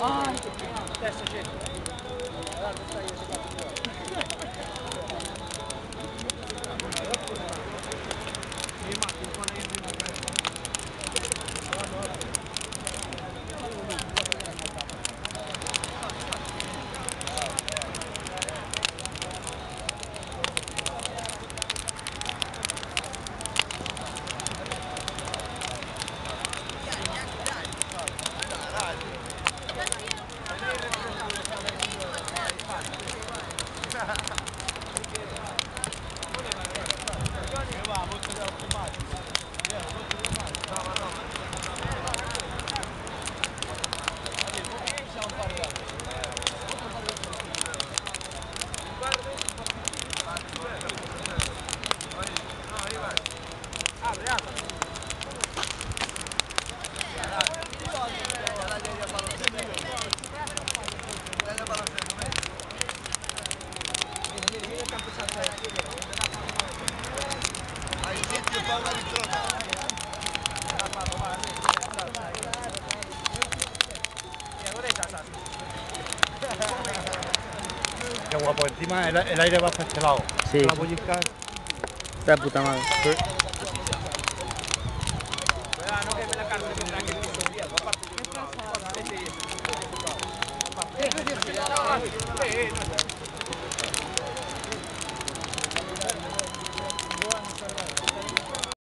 Adesso gente. Qué guapo, encima el aire va para este lado. Sí. La pellizca. Está de puta madre.